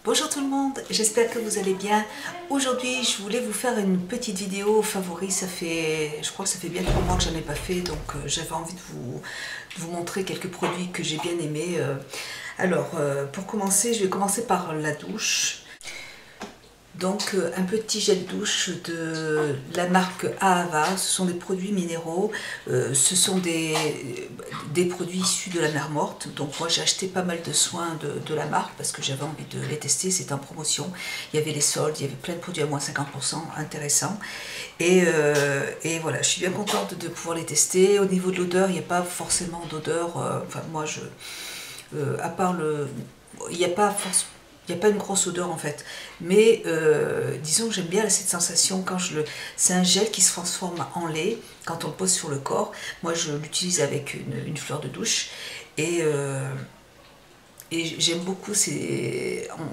Bonjour tout le monde, j'espère que vous allez bien. Aujourd'hui, je voulais vous faire une petite vidéo favori. Je crois que ça fait bien 3 mois que j'en ai pas fait, donc j'avais envie de vous montrer quelques produits que j'ai bien aimés. Pour commencer, je vais commencer par la douche. Donc un petit gel douche de la marque Ahava. Ce sont des produits minéraux, ce sont des produits issus de la mer morte. Donc moi j'ai acheté pas mal de soins de la marque parce que j'avais envie de les tester, c'était en promotion. Il y avait les soldes, il y avait plein de produits à moins 50%, intéressants. Et voilà, je suis bien contente de pouvoir les tester. Au niveau de l'odeur, il n'y a pas forcément d'odeur, à part il n'y a pas forcément... Il n'y a pas une grosse odeur en fait, mais disons que j'aime bien cette sensation quand c'est un gel qui se transforme en lait quand on le pose sur le corps. Moi je l'utilise avec une fleur de douche et j'aime beaucoup,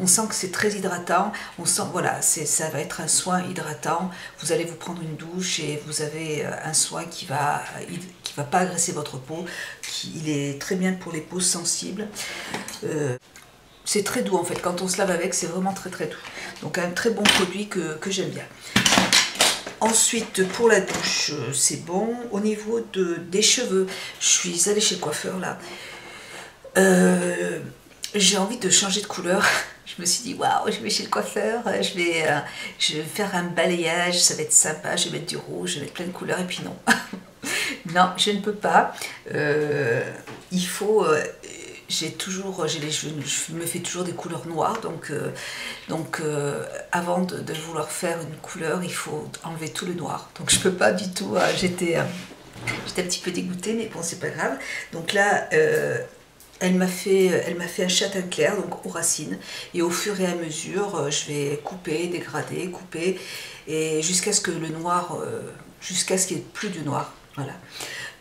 on sent que c'est très hydratant, on sent, voilà, ça va être un soin hydratant. Vous allez vous prendre une douche et vous avez un soin qui va pas agresser votre peau, il est très bien pour les peaux sensibles. C'est très doux en fait, quand on se lave avec, c'est vraiment très très doux. Donc un très bon produit que j'aime bien. Ensuite, pour la douche, c'est bon. Au niveau des cheveux, je suis allée chez le coiffeur là. J'ai envie de changer de couleur. Je me suis dit, waouh, je vais chez le coiffeur, je vais faire un balayage, ça va être sympa, je vais mettre du rouge, je vais mettre plein de couleurs, et puis non. Non, je ne peux pas. Il faut... je me fais toujours des couleurs noires, donc avant de vouloir faire une couleur, il faut enlever tout le noir. Donc je peux pas du tout, j'étais un petit peu dégoûtée, mais bon, c'est pas grave. Donc là, elle m'a fait un châtain clair, donc aux racines, et au fur et à mesure, je vais couper, dégrader, couper, et jusqu'à ce que le noir, jusqu'à ce qu'il n'y ait plus de noir, voilà.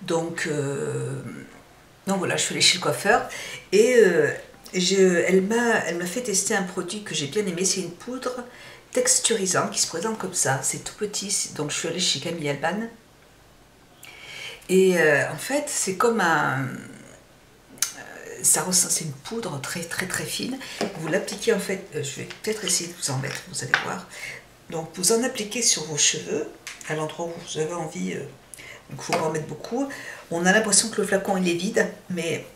Donc voilà, je suis allée chez le coiffeur et elle m'a fait tester un produit que j'ai bien aimé. C'est une poudre texturisante qui se présente comme ça. C'est tout petit, donc je suis allée chez Camille Alban. Et en fait, c'est comme c'est une poudre très très très fine. Vous l'appliquez en fait, je vais peut-être essayer de vous en mettre, vous allez voir. Donc vous en appliquez sur vos cheveux, à l'endroit où vous avez envie. Donc il faut pas en mettre beaucoup. On a l'impression que le flacon il est vide, mais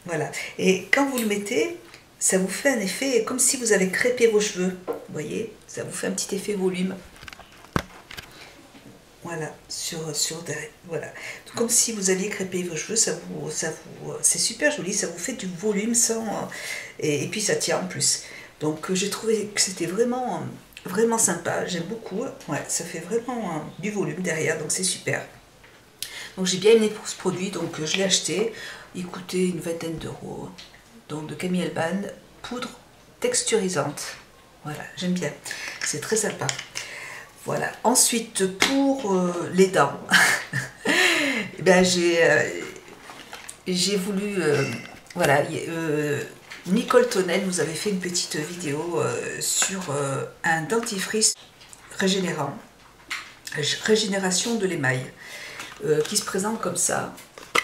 voilà. Et quand vous le mettez, ça vous fait un effet comme si vous avez crêpé vos cheveux. Vous voyez, ça vous fait un petit effet volume. Voilà, voilà. Comme si vous aviez crêpé vos cheveux, c'est super joli, ça vous fait du volume sans, et puis ça tient en plus. Donc j'ai trouvé que c'était vraiment, vraiment sympa, j'aime beaucoup. Ouais, ça fait vraiment du volume derrière, donc c'est super. Donc j'ai bien aimé pour ce produit, donc je l'ai acheté. Il coûtait une vingtaine d'euros. Donc de Camille Alban, poudre texturisante. Voilà, j'aime bien. C'est très sympa. Voilà. Ensuite, pour les dents, eh ben, j'ai voulu... voilà, Nicole Tonnel nous avait fait une petite vidéo sur un dentifrice régénérant. Régénération de l'émail. Qui se présente comme ça.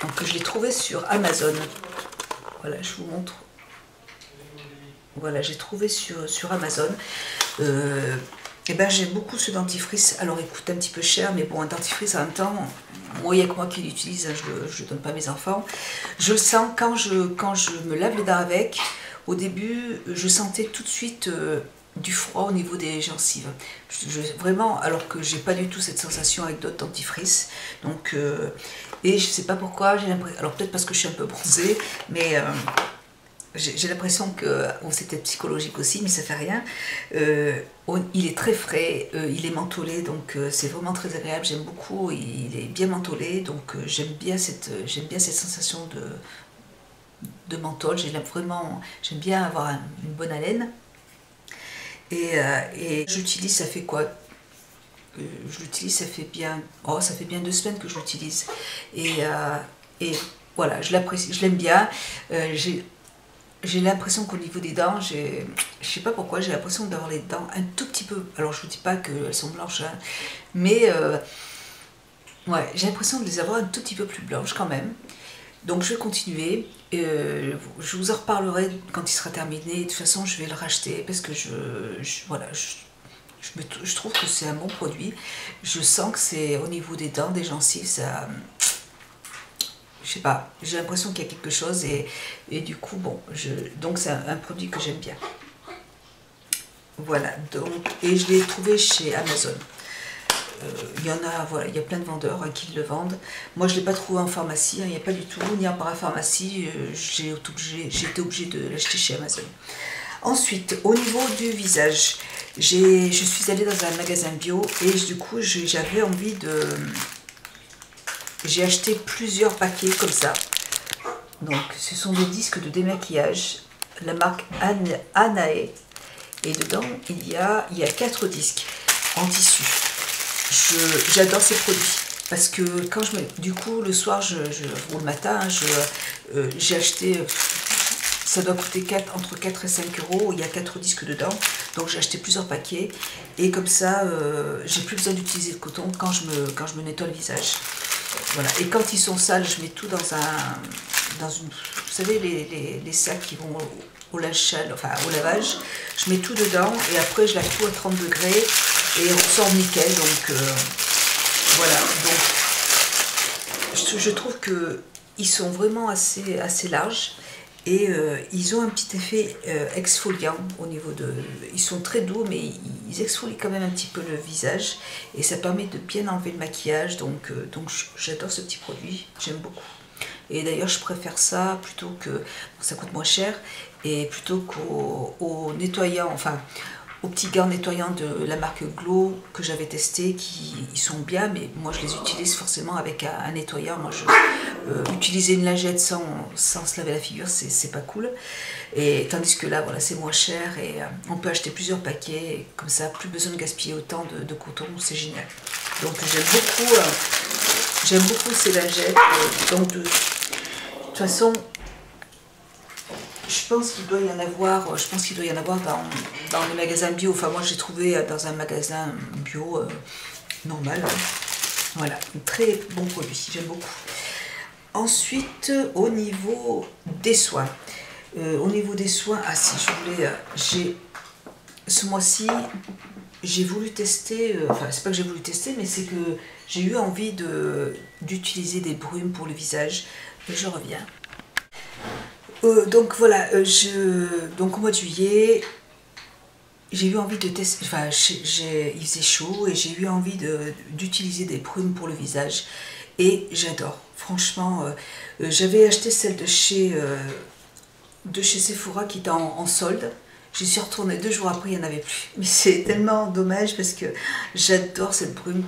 Donc je l'ai trouvé sur Amazon. Voilà, je vous montre. Voilà, j'ai trouvé sur Amazon. Et ben j'aime beaucoup ce dentifrice. Alors il coûte un petit peu cher, mais bon, un dentifrice en même temps, moi il n'y a que moi qui l'utilise, hein, je ne donne pas à mes enfants. Je le sens quand je me lave les dents avec. Au début, je sentais tout de suite du froid au niveau des gencives. Vraiment, alors que j'ai pas du tout cette sensation avec d'autres dentifrices. Donc, et je sais pas pourquoi, j'ai l'impression, alors peut-être parce que je suis un peu bronzée, mais j'ai l'impression que, bon, c'est peut-être psychologique aussi, mais ça fait rien. Il est très frais, il est mentholé, donc c'est vraiment très agréable. J'aime beaucoup, il est bien mentholé, donc j'aime bien cette sensation de menthol. J'aime bien avoir une bonne haleine. Et j'utilise, ça fait quoi? Je l'utilise, ça fait bien 2 semaines que je l'utilise. Et voilà, je l'apprécie, je l'aime bien. J'ai l'impression qu'au niveau des dents, je sais pas pourquoi, j'ai l'impression d'avoir les dents un tout petit peu. Alors je vous dis pas qu'elles sont blanches, hein, mais ouais, j'ai l'impression de les avoir un tout petit peu plus blanches quand même. Donc je vais continuer, je vous en reparlerai quand il sera terminé. De toute façon je vais le racheter parce que voilà, je trouve que c'est un bon produit. Je sens que c'est au niveau des dents, des gencives, ça, je sais pas, j'ai l'impression qu'il y a quelque chose et du coup bon, donc c'est un produit que j'aime bien. Voilà, donc, et je l'ai trouvé chez Amazon. Il y en a, voilà, il y a plein de vendeurs qui le vendent. Moi je ne l'ai pas trouvé en pharmacie, il n'y a pas du tout, ni en parapharmacie, j'ai été obligée de l'acheter chez Amazon. Ensuite, au niveau du visage, je suis allée dans un magasin bio et du coup j'avais envie de... J'ai acheté plusieurs paquets comme ça. Donc ce sont des disques de démaquillage, la marque Anae. Et dedans il y a 4 disques en tissu. J'adore ces produits. Parce que quand du coup le soir ou le matin, j'ai acheté... Ça doit coûter entre 4 et 5 euros, il y a 4 disques dedans, donc j'ai acheté plusieurs paquets, et comme ça, j'ai plus besoin d'utiliser le coton quand je me nettoie le visage. Voilà. Et quand ils sont sales, je mets tout dans une... Vous savez, les sacs qui vont au lave-châle, enfin au lavage, je mets tout dedans, et après je lave tout à 30 degrés, et on sort nickel, donc voilà. Donc, je trouve qu'ils sont vraiment assez larges. Et ils ont un petit effet exfoliant au niveau de... Ils sont très doux, mais ils exfolient quand même un petit peu le visage. Et ça permet de bien enlever le maquillage. Donc j'adore ce petit produit, j'aime beaucoup. Et d'ailleurs, je préfère ça plutôt que... Bon, ça coûte moins cher. Et plutôt qu'au nettoyant, enfin... aux petits gants nettoyants de la marque Glow que j'avais testé, ils sont bien, mais moi je les utilise forcément avec un nettoyant. Moi, utiliser une lingette sans se laver la figure, c'est pas cool. Et tandis que là, voilà, c'est moins cher et on peut acheter plusieurs paquets, et comme ça, plus besoin de gaspiller autant de coton, c'est génial. Donc j'aime beaucoup ces lingettes. Donc de toute façon, je pense qu'il doit y en avoir, dans les magasins bio. Enfin, moi, j'ai trouvé dans un magasin bio normal. Voilà, un très bon produit, j'aime beaucoup. Ensuite, au niveau des soins. Ah si, ce mois-ci, j'ai voulu tester, enfin, c'est pas que j'ai voulu tester, mais c'est que j'ai eu envie d'utiliser des brumes pour le visage. Je reviens. Donc voilà, donc au mois de juillet, j'ai eu envie de tester, enfin il faisait chaud et j'ai eu envie d'utiliser des brumes pour le visage et j'adore. Franchement, j'avais acheté celle de chez Sephora qui était en solde. J'y suis retournée 2 jours après, il n'y en avait plus. Mais c'est tellement dommage parce que j'adore cette brume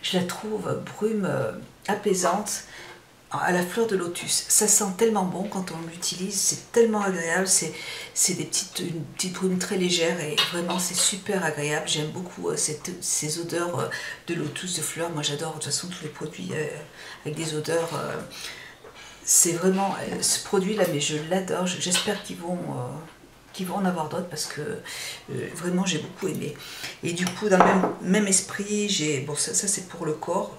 je la trouve brume apaisante. À la fleur de lotus, ça sent tellement bon quand on l'utilise, c'est tellement agréable, c'est une petite brume très légère et vraiment c'est super agréable. J'aime beaucoup ces odeurs de lotus, de fleurs. Moi j'adore de toute façon tous les produits avec des odeurs. C'est vraiment ce produit là, mais je l'adore. J'espère qu'ils vont en avoir d'autres parce que vraiment j'ai beaucoup aimé. Et du coup dans le même esprit, bon ça c'est pour le corps.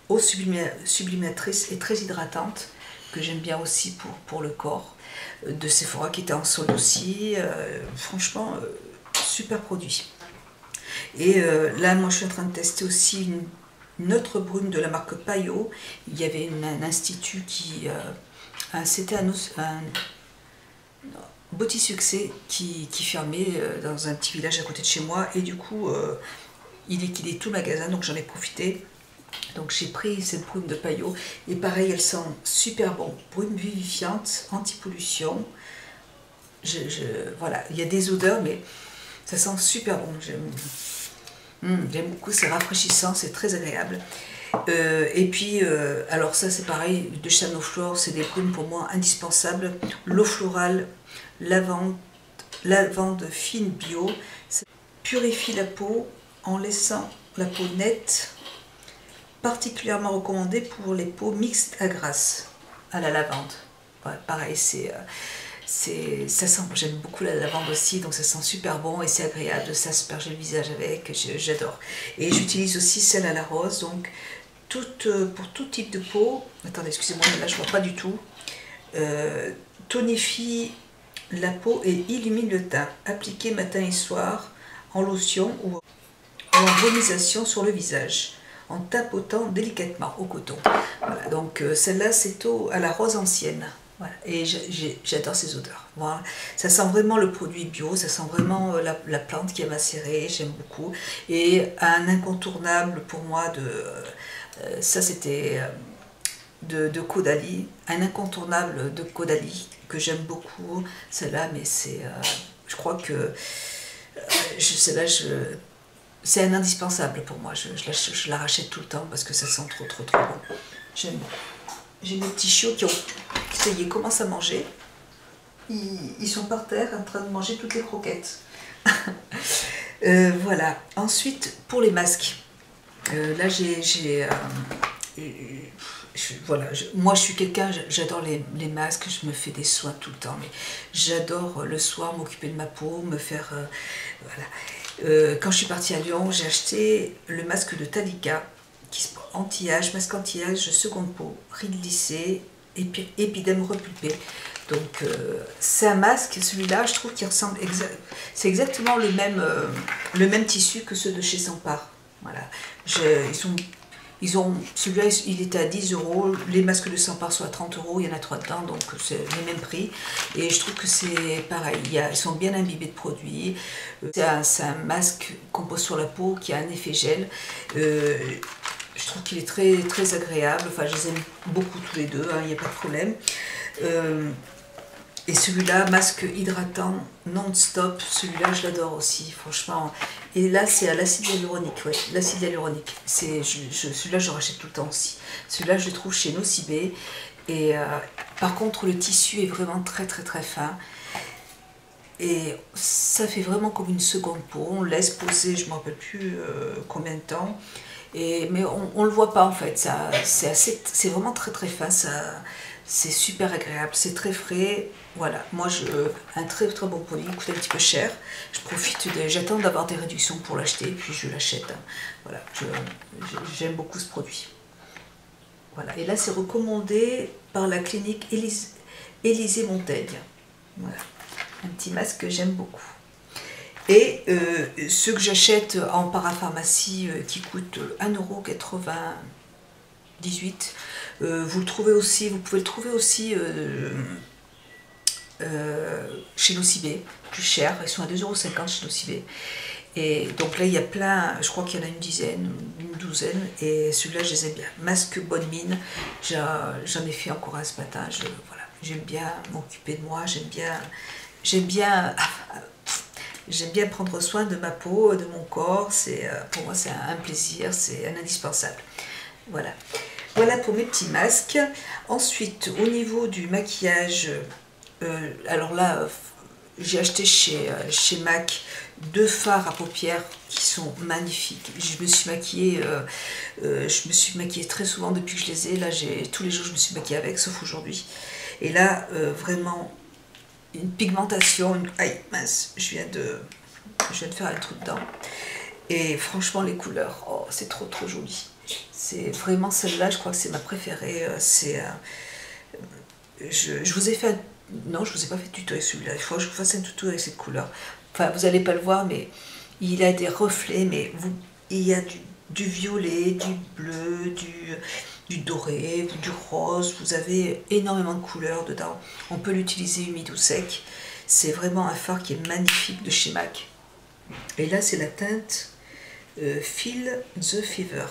Eau sublimatrice et très hydratante, que j'aime bien aussi pour le corps, de Sephora qui était en solde aussi. Franchement, super produit. Et là, moi je suis en train de tester aussi une autre brume de la marque Payot. Il y avait un institut c'était un Beauty Succès qui fermait dans un petit village à côté de chez moi. Et du coup, il liquidait tout le magasin, donc j'en ai profité. Donc j'ai pris cette brume de Payot et pareil, elle sent super bon. Brume vivifiante, anti-pollution. Voilà, il y a des odeurs, mais ça sent super bon. J'aime beaucoup, c'est rafraîchissant, c'est très agréable. Et puis, alors ça c'est pareil, de Chanoflore, c'est des brumes pour moi indispensables. L'eau florale, lavande fine bio, ça purifie la peau en laissant la peau nette. Particulièrement recommandé pour les peaux mixtes à grasse, à la lavande. Ouais, pareil, ça sent, j'aime beaucoup la lavande aussi, donc ça sent super bon et c'est agréable de s'asperger le visage avec, j'adore. Et j'utilise aussi celle à la rose, donc pour tout type de peau. Attendez, excusez-moi, là je vois pas du tout. Tonifie la peau et illumine le teint. Appliqué matin et soir en lotion ou en vomisation sur le visage, en tapotant délicatement au coton. Voilà, donc celle-là c'est à la rose ancienne. Voilà. Et j'adore ces odeurs. Voilà. Ça sent vraiment le produit bio, ça sent vraiment la plante qui est macérée, j'aime beaucoup. Et un incontournable pour moi ça c'était de Caudalie, un incontournable de Caudalie que j'aime beaucoup, celle-là, mais c'est, je crois que celle-là, c'est un indispensable pour moi, je la rachète tout le temps parce que ça sent trop bon. J'aime beaucoup. J'ai mes petits chiots qui ça y est, commencent à manger. Ils sont par terre en train de manger toutes les croquettes. Voilà. Ensuite, pour les masques, là voilà, moi je suis quelqu'un, j'adore les masques, je me fais des soins tout le temps, mais j'adore le soir m'occuper de ma peau, me faire... voilà. Quand je suis partie à Lyon, j'ai acheté le masque de Talika, anti-âge, masque anti-âge, seconde peau, rides lissées, épiderme repulpé. Donc c'est un masque, celui-là, je trouve qu'il ressemble, c'est exactement le même tissu que ceux de chez Sampar. Voilà, celui-là, il était à 10 €, les masques de Sampar sont à 30 €, il y en a 3 dedans, donc c'est les mêmes prix. Et je trouve que c'est pareil, ils sont bien imbibés de produits. C'est un masque qu'on pose sur la peau qui a un effet gel. Je trouve qu'il est très agréable, enfin je les aime beaucoup tous les deux, il n'y a pas de problème. Et celui-là, masque hydratant non-stop, celui-là je l'adore aussi, franchement. Et là c'est à l'acide hyaluronique, ouais, l'acide hyaluronique. Celui-là je rachète tout le temps aussi. Celui-là je le trouve chez Nocibé. Et par contre le tissu est vraiment très fin. Et ça fait vraiment comme une seconde peau, on laisse poser, je ne me rappelle plus combien de temps. Mais on ne le voit pas en fait, c'est vraiment très fin, c'est super agréable, c'est très frais. Voilà, moi un très bon produit, il coûte un petit peu cher. Je profite, j'attends d'avoir des réductions pour l'acheter, puis je l'achète. Voilà, j'aime beaucoup ce produit. Voilà, et là c'est recommandé par la clinique Élysée Montaigne. Voilà, un petit masque que j'aime beaucoup. Et ceux que j'achète en parapharmacie qui coûtent 1,98 €, vous pouvez le trouver aussi chez Nocibé, plus cher, ils sont à 2,50 € chez Nocibé. Et donc là il y a plein, je crois qu'il y en a une dizaine, une douzaine, et celui-là je les aime bien. Masque bonne mine, j'en ai fait encore un ce matin, voilà, j'aime bien m'occuper de moi, j'aime bien prendre soin de ma peau, de mon corps, pour moi c'est un plaisir, c'est un indispensable. Voilà. Voilà pour mes petits masques. Ensuite, au niveau du maquillage, alors là, j'ai acheté chez MAC 2 fards à paupières qui sont magnifiques. Je me suis maquillée très souvent depuis que je les ai. Là, tous les jours je me suis maquillée avec, sauf aujourd'hui. Et là, vraiment, une pigmentation, aïe mince, je viens de faire un trou dedans. Et franchement les couleurs, oh, c'est trop joli. C'est vraiment celle-là, je crois que c'est ma préférée. Je vous ai fait non, je vous ai pas fait de tuto avec celui-là. Il faut que je vous fasse un tuto avec cette couleur. Enfin, vous n'allez pas le voir, mais il a des reflets, mais il y a du violet, du bleu, du doré, du rose. Vous avez énormément de couleurs dedans. On peut l'utiliser humide ou sec. C'est vraiment un fard qui est magnifique de chez MAC. Et là, c'est la teinte Feel the Fever.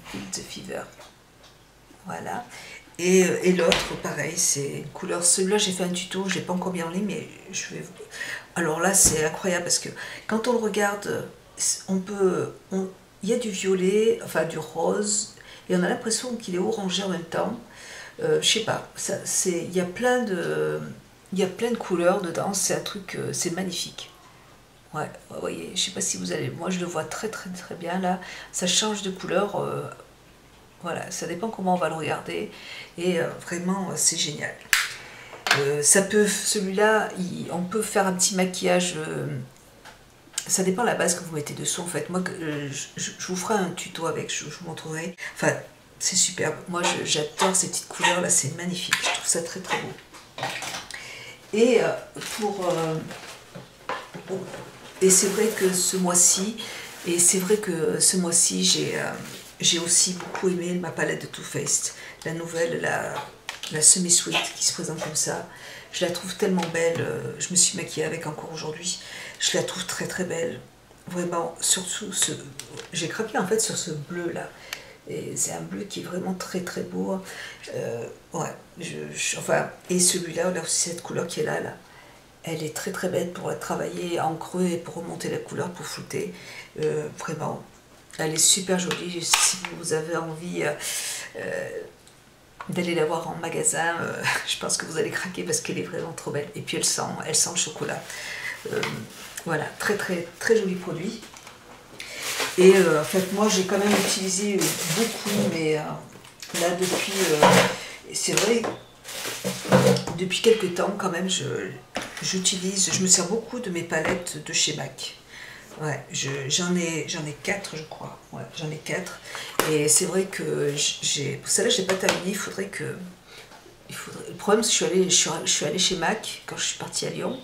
Feel the Fever. Voilà. Et l'autre, pareil, c'est une couleur. Celui-là, j'ai fait un tuto, je ne l'ai pas encore mis en ligne, mais je vais. Alors là, c'est incroyable parce que quand on le regarde, il y a du violet, enfin du rose, et on a l'impression qu'il est orangé en même temps. Je sais pas, il y a plein de couleurs dedans, c'est un truc, c'est magnifique. Ouais, vous voyez, je sais pas si vous allez, moi je le vois très bien là, ça change de couleur, voilà, ça dépend comment on va le regarder, et vraiment c'est génial. Celui-là, on peut faire un petit maquillage ça dépend de la base que vous mettez dessous en fait. Moi, je vous ferai un tuto avec, je vous montrerai. Enfin, c'est superbe. Moi, j'adore ces petites couleurs là, c'est magnifique. Je trouve ça très très beau. Et et c'est vrai que ce mois-ci, j'ai aussi beaucoup aimé ma palette de Too Faced, la nouvelle, la semi-sweet qui se présente comme ça. Je la trouve tellement belle, je me suis maquillée avec encore aujourd'hui. Je la trouve très très belle. Vraiment, surtout, j'ai craqué en fait sur ce bleu là. Et c'est un bleu qui est vraiment très très beau. Ouais, enfin, et celui-là, là aussi, cette couleur qui est là, elle est très très belle pour travailler en creux et pour remonter la couleur, pour flouter. Vraiment, elle est super jolie. Si vous avez envie d'aller la voir en magasin, je pense que vous allez craquer parce qu'elle est vraiment trop belle. Et puis elle sent le chocolat. Voilà, très très très joli produit. Et en fait, moi j'ai quand même utilisé beaucoup, mais là depuis, c'est vrai, depuis quelques temps quand même, je me sers beaucoup de mes palettes de chez MAC. Ouais, j'en ai 4 je crois. Ouais, j'en ai 4. Et c'est vrai que celle-là je n'ai pas terminé, le problème c'est que je suis allée chez MAC quand je suis partie à Lyon.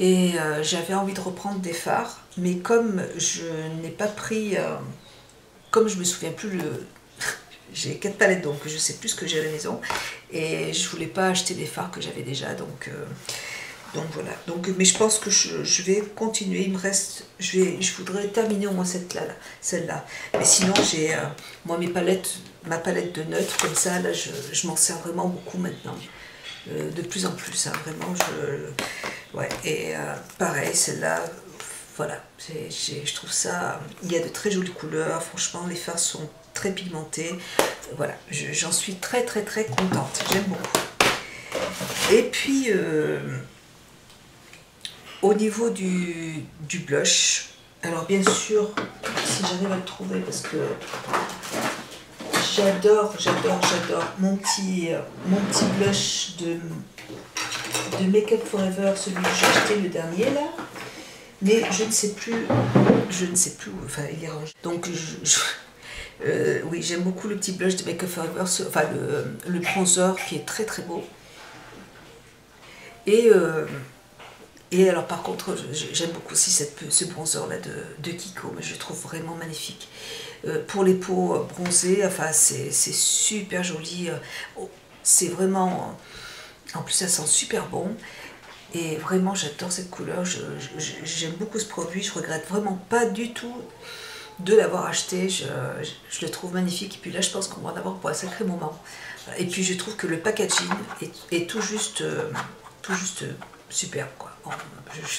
Et j'avais envie de reprendre des fards, mais comme je n'ai pas pris, comme je me souviens plus j'ai 4 palettes donc je sais plus ce que j'ai à la maison et je voulais pas acheter des fards que j'avais déjà donc voilà. Donc mais je pense que je vais continuer. Il me reste, je voudrais terminer au moins celle-là. Mais sinon j'ai moi ma palette de neutres comme ça là je m'en sers vraiment beaucoup maintenant. De plus en plus, hein, vraiment, ouais, et pareil, celle-là, voilà, je trouve ça, il y a de très jolies couleurs, franchement, les fards sont très pigmentés, voilà, j'en suis très très très contente, j'aime beaucoup. Et puis, au niveau du blush, alors bien sûr, si j'arrive à le trouver, parce que j'adore mon petit blush de Make Up For Ever, celui que j'ai acheté le dernier là, mais je ne sais plus où, enfin il est rangé. Donc oui, j'aime beaucoup le petit blush de Make Up For Ever, enfin le bronzer qui est très très beau. Et alors par contre, j'aime beaucoup aussi ce bronzer là de Kiko, mais je le trouve vraiment magnifique. Pour les peaux bronzées, enfin c'est super joli, c'est vraiment, en plus ça sent super bon. Et vraiment j'adore cette couleur, j'aime beaucoup ce produit, je regrette vraiment pas du tout de l'avoir acheté, je le trouve magnifique. Et puis là je pense qu'on va en avoir pour un sacré moment. Et puis je trouve que le packaging est tout juste superbe quoi.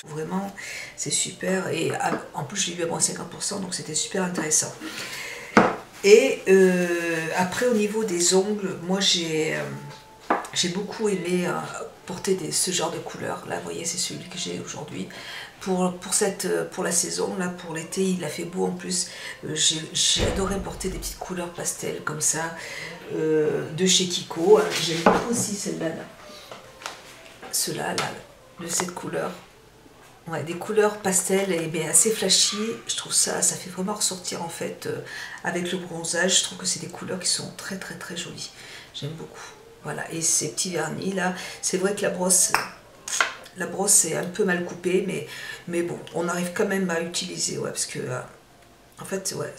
Vraiment c'est super et en plus je l'ai eu à moins 50% donc c'était super intéressant. Et après au niveau des ongles, moi j'ai beaucoup aimé porter ce genre de couleur. Là vous voyez c'est celui que j'ai aujourd'hui. Pour la saison, là pour l'été il a fait beau en plus, j'ai adoré porter des petites couleurs pastel comme ça, de chez Kiko. J'aime beaucoup aussi celle-là, ceux-là, de cette couleur. Ouais, des couleurs pastel et bien assez flashy, je trouve ça fait vraiment ressortir en fait avec le bronzage. Je trouve que c'est des couleurs qui sont très très très jolies. J'aime beaucoup. Voilà, et ces petits vernis là, c'est vrai que la brosse est un peu mal coupée, mais bon, on arrive quand même à utiliser, ouais, parce que en fait, ouais,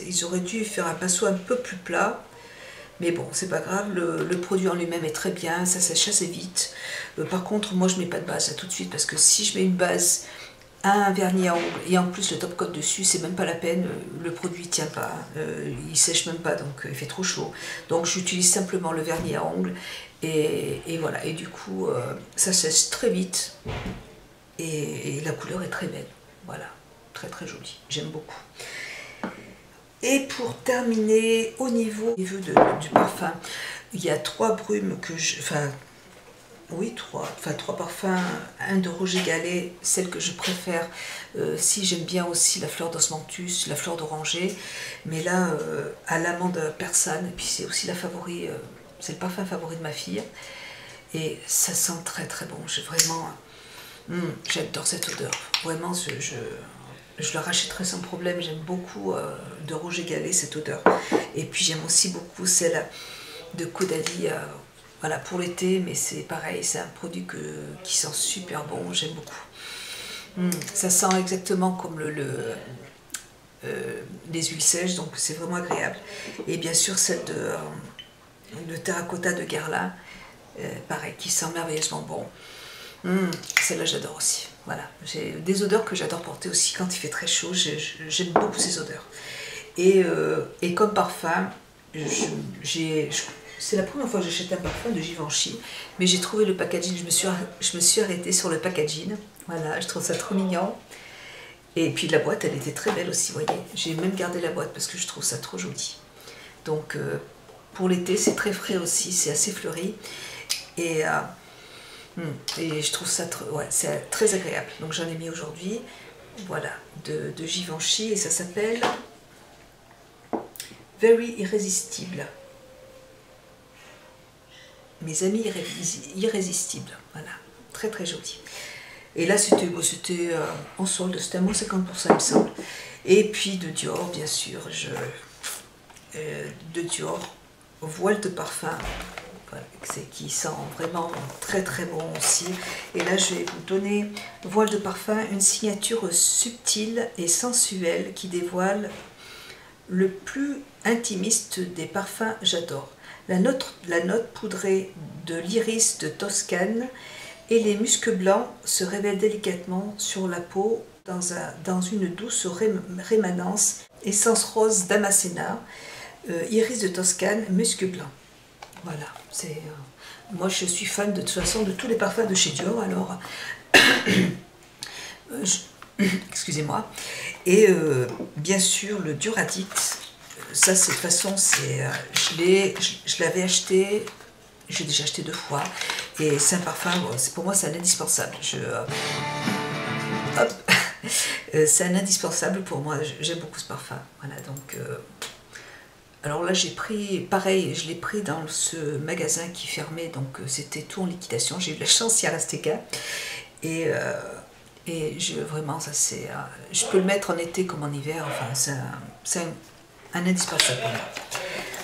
ils auraient dû faire un pinceau un peu plus plat. Mais bon, c'est pas grave, le produit en lui-même est très bien, ça sèche assez vite. Par contre, moi je mets pas de base là tout de suite parce que si je mets une base, un vernis à ongles et en plus le top coat dessus, c'est même pas la peine, le produit tient pas, il sèche même pas donc il fait trop chaud. Donc j'utilise simplement le vernis à ongles et voilà, et du coup ça sèche très vite et la couleur est très belle. Voilà, très très jolie, j'aime beaucoup. Et pour terminer, au niveau du parfum, il y a 3 brumes que trois parfums, un de Roger Gallet, celle que je préfère, si j'aime bien aussi la fleur d'osmanthus, la fleur d'oranger, mais là, à l'amande persane, et puis c'est aussi c'est le parfum favori de ma fille, et ça sent très très bon, j'ai vraiment, J'adore cette odeur. Vraiment, je la rachèterai sans problème. J'aime beaucoup de rouge égalé, cette odeur. Et puis j'aime aussi beaucoup celle de Caudalie, voilà, pour l'été, mais c'est pareil, c'est un produit qui sent super bon, j'aime beaucoup. Ça sent exactement comme les huiles sèches, donc c'est vraiment agréable. Et bien sûr celle de terracotta de Guerlain, pareil, qui sent merveilleusement bon. Celle-là j'adore aussi. Voilà, j'ai des odeurs que j'adore porter aussi quand il fait très chaud, j'aime beaucoup ces odeurs. Et comme parfum, c'est la première fois que j'achète un parfum de Givenchy, mais j'ai trouvé le packaging, je me suis arrêtée sur le packaging. Voilà, je trouve ça trop mignon. Et puis la boîte, elle était très belle aussi, vous voyez. J'ai même gardé la boîte parce que je trouve ça trop joli. Donc pour l'été, c'est très frais aussi, c'est assez fleuri. Et je trouve ça ouais, c'est très agréable. Donc j'en ai mis aujourd'hui, voilà, de Givenchy, et ça s'appelle Very Irrésistible. Mes amis irrésistibles, voilà, très très joli. Et là c'était en solde, c'était à moins 50% il me semble. Et puis de Dior, bien sûr, de Dior, voile de parfum, voilà, qui sent vraiment très très bon aussi. Et là je vais vous donner, voile de parfum, une signature subtile et sensuelle qui dévoile le plus intimiste des parfums j'adore. La note poudrée de l'iris de Toscane et les muscs blancs se révèlent délicatement sur la peau dans une douce rémanence. Essence rose d'Amasena, iris de Toscane, musc blanc. Voilà, moi je suis fan de toute façon de tous les parfums de chez Dior, alors excusez-moi. Et bien sûr le Dior Addict. Ça, de toute façon, je l'avais acheté, j'ai déjà acheté 2 fois, et c'est un parfum, pour moi, c'est un indispensable. C'est un indispensable pour moi, j'aime beaucoup ce parfum. Voilà, donc, alors là, j'ai pris, pareil, je l'ai pris dans ce magasin qui fermait, donc c'était tout en liquidation. J'ai eu de la chance, il y a resté qu'un. Et vraiment, ça c'est, je peux le mettre en été comme en hiver, enfin, c'est un indispensable pour moi.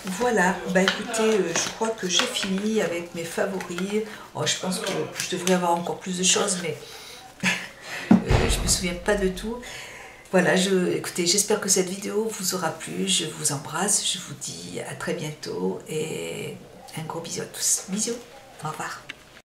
Voilà, bah écoutez, je crois que j'ai fini avec mes favoris. Oh, je pense que je devrais avoir encore plus de choses, mais je me souviens pas de tout. Voilà, écoutez, j'espère que cette vidéo vous aura plu. Je vous embrasse, je vous dis à très bientôt et un gros bisou à tous. Bisous, au revoir.